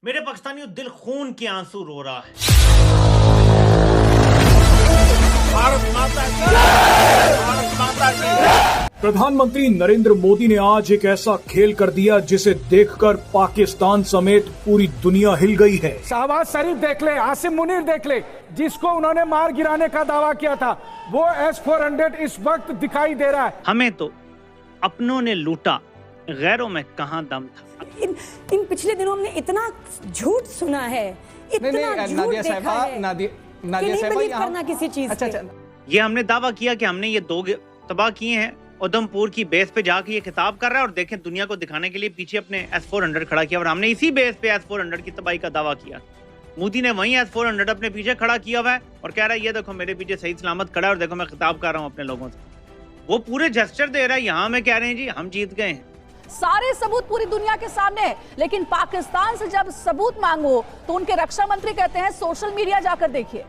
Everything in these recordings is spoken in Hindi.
मेरे पाकिस्तानियों, दिल खून के आंसू रो रहा है। भारत माता की जय! भारत माता की जय! प्रधानमंत्री नरेंद्र मोदी ने आज एक ऐसा खेल कर दिया जिसे देखकर पाकिस्तान समेत पूरी दुनिया हिल गई है। शहबाज शरीफ देख ले, आसिम मुनीर देख ले, जिसको उन्होंने मार गिराने का दावा किया था, वो S-400 इस वक्त दिखाई दे रहा है। हमें तो अपनों ने लूटा, गैरों में कहां दम था। इन पिछले दिनों हमने इतना झूठ सुना है, इतना झूठ देखा है कि नहीं बिलीव करना किसी चीज पे। ये हमने दावा किया कि हमने ये 2 तबाह किए हैं। उधमपुर की बेस पे जाके ये खिताब कर रहा है और देखें दुनिया को दिखाने के लिए पीछे अपने S-400 खड़ा किया और हमने इसी बेस पे S-400 की तबाही का दावा किया। मोदी ने वही S-400 अपने पीछे खड़ा किया हुआ है और कह रहा है ये देखो मेरे पीछे सही सलामत खड़ा है और देखो मैं खिताब कर रहा हूँ अपने लोगों से। वो पूरे जेस्चर दे रहा है, यहाँ में कह रहे हैं जी हम जीत गए हैं। सारे सबूत पूरी दुनिया के सामने है, लेकिन पाकिस्तान से जब सबूत मांगो तो उनके रक्षा मंत्री कहते हैं सोशल मीडिया जाकर देखिए।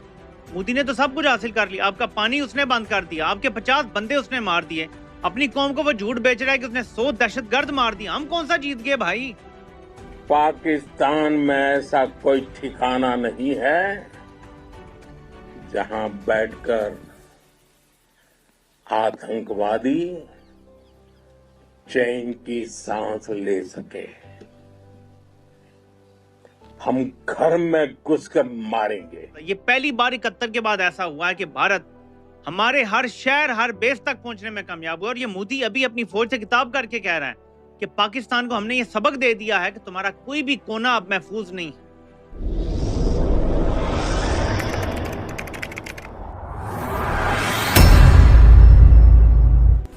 मोदी ने तो सब कुछ हासिल कर लिया, आपका पानी उसने बंद कर दिया, आपके 50 बंदे उसने मार दिए, अपनी कौम को वो झूठ बेच रहा है कि उसने 100 दहशतगर्द मार दिया। हम कौन सा जीत गए भाई? पाकिस्तान में ऐसा कोई ठिकाना नहीं है जहां बैठकर आतंकवादी चैन की सांस ले सके। हम घर में घुसकर मारेंगे। ये पहली बार 71 के बाद ऐसा हुआ है कि भारत हमारे हर शहर हर बेस तक पहुंचने में कामयाब हुआ और ये मोदी अभी अपनी फौज से खिताब करके कह रहा है कि पाकिस्तान को हमने ये सबक दे दिया है कि तुम्हारा कोई भी कोना अब महफूज नहीं।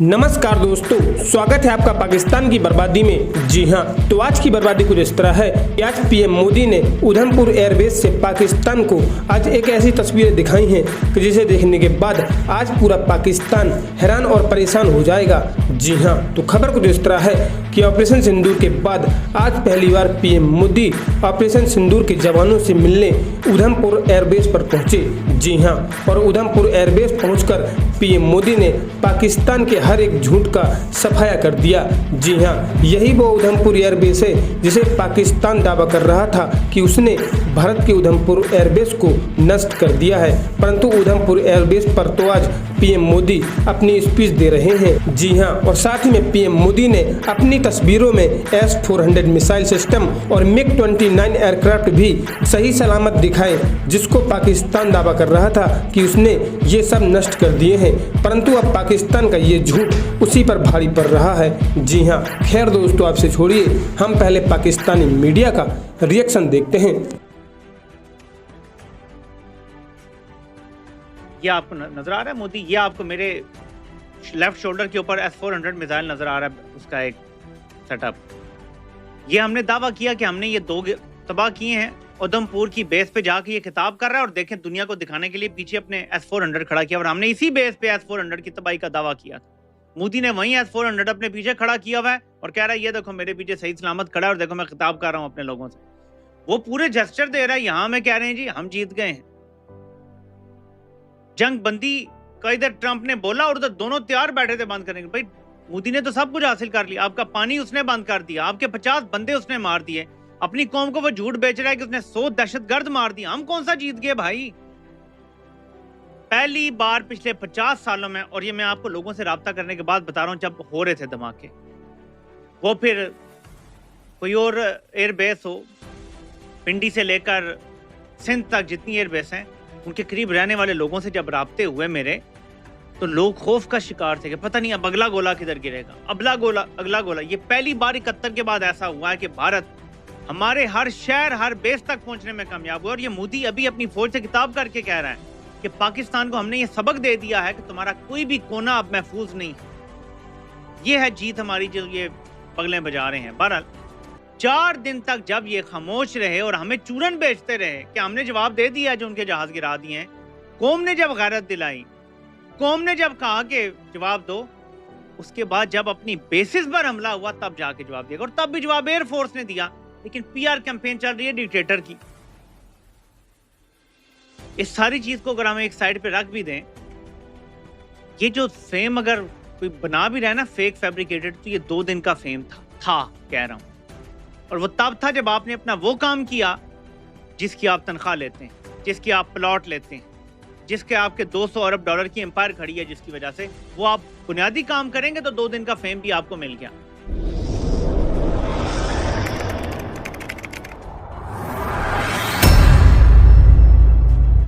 नमस्कार दोस्तों, स्वागत है आपका पाकिस्तान की बर्बादी में। जी हां, तो आज की बर्बादी कुछ इस तरह है कि आज पीएम मोदी ने उधमपुर एयरबेस से पाकिस्तान को आज एक ऐसी तस्वीरें दिखाई हैं कि जिसे देखने के बाद आज पूरा पाकिस्तान हैरान और परेशान हो जाएगा। जी हां, तो खबर कुछ इस तरह है कि ऑपरेशन सिंदूर के बाद आज पहली बार पीएम मोदी ऑपरेशन सिंदूर के जवानों से मिलने उधमपुर एयरबेस पर पहुंचे। जी हां, और उधमपुर एयरबेस पहुंचकर पीएम मोदी ने पाकिस्तान के हर एक झूठ का सफाया कर दिया। जी हां, यही वो उधमपुर एयरबेस है जिसे पाकिस्तान दावा कर रहा था कि उसने भारत के उधमपुर एयरबेस को नष्ट कर दिया है, परंतु उधमपुर एयरबेस पर तो आज पीएम मोदी अपनी स्पीच दे रहे हैं। जी हां, और साथ ही में पीएम मोदी ने अपनी तस्वीरों में S-400 मिसाइल सिस्टम और MiG-29 एयरक्राफ्ट भी सही सलामत दिखाए, जिसको पाकिस्तान दावा कर रहा था कि उसने ये सब नष्ट कर दिए हैं, परंतु अब पाकिस्तान का ये झूठ उसी पर भारी पड़ रहा है। जी हां, खैर दोस्तों, आपसे छोड़िए, हम पहले पाकिस्तानी मीडिया का रिएक्शन देखते हैं। ये आपको नजर आ रहा है मोदी, ये आपको मेरे लेफ्ट शोल्डर के ऊपर S-400 मिसाइल नजर आ रहा है, उसका एक सेटअप। ये हमने दावा किया कि हमने ये 2 तबाह किए हैं। उधमपुर की बेस पे जाके ये खिताब कर रहा है और देखें दुनिया को दिखाने के लिए पीछे अपने S-400 खड़ा किया और हमने इसी बेस पे S-400 की तबाही का दावा किया था। मोदी ने वही S-400 अपने पीछे खड़ा किया हुआ है और कह रहा है ये देखो मेरे पीछे सही सलामत खड़ा है और देखो मैं खिताब कर रहा हूं अपने लोगों से। वो पूरे जेस्चर दे रहा है, यहाँ में कह रहे हैं जी हम जीत गए हैं। जंग बंदी का इधर ट्रंप ने बोला और उधर दोनों तैयार बैठे थे बंद करने के। भाई मोदी ने तो सब कुछ हासिल कर लिया, आपका पानी उसने बंद कर दिया, आपके 50 बंदे उसने मार दिए, अपनी कौम को वो झूठ बेच रहा है कि उसने 100 दहशतगर्द मार दिया। हम कौन सा जीत गए भाई? पहली बार पिछले 50 सालों में, और ये मैं आपको लोगों से राब्ता करने के बाद बता रहा हूं, जब हो रहे थे धमाके, वो फिर कोई और एयरबेस हो, पिंडी से लेकर सिंध तक जितनी एयरबेस हैं, उनके करीब रहने वाले लोगों से जब राब्ते हुए मेरे, तो लोग खौफ का शिकार थे कि पता नहीं अब अगला गोला किधर गिरेगा, अगला गोला। ये पहली बार 71 के बाद ऐसा हुआ है कि भारत हमारे हर शहर हर बेस तक पहुंचने में कामयाब हुआ और ये मोदी अभी अपनी फौज से खिताब करके कह रहा है कि पाकिस्तान को हमने ये सबक दे दिया है कि तुम्हारा कोई भी कोना अब महफूज नहीं। ये है जीत हमारी, जो ये पगलें बजा रहे हैं। बहरहाल 4 दिन तक जब ये खामोश रहे और हमें चूरन बेचते रहे कि हमने जवाब दे दिया जो उनके जहाज गिरा दिए हैं, कौम ने जब गैरत दिलाई, कौम ने जब कहा कि जवाब दो, उसके बाद जब अपनी बेसिस पर हमला हुआ तब जाके जवाब दिया, और तब भी जवाब एयरफोर्स ने दिया। लेकिन PR कैंपेन चल रही है डिक्टेटर की। इस सारी चीज को अगर हम एक साइड पे रख भी दें, ये जो फेम अगर कोई बना भी रहा है ना फेक फैब्रिकेटेड, तो ये 2 दिन का फेम था कह रहा हूं। और वो तब था जब आपने अपना वो काम किया जिसकी आप तनख्वाह लेते हैं, जिसकी आप प्लॉट लेते हैं, जिसके आपके 200 अरब डॉलर की एम्पायर खड़ी है, जिसकी वजह से वो आप बुनियादी काम करेंगे तो 2 दिन का फेम भी आपको मिल गया।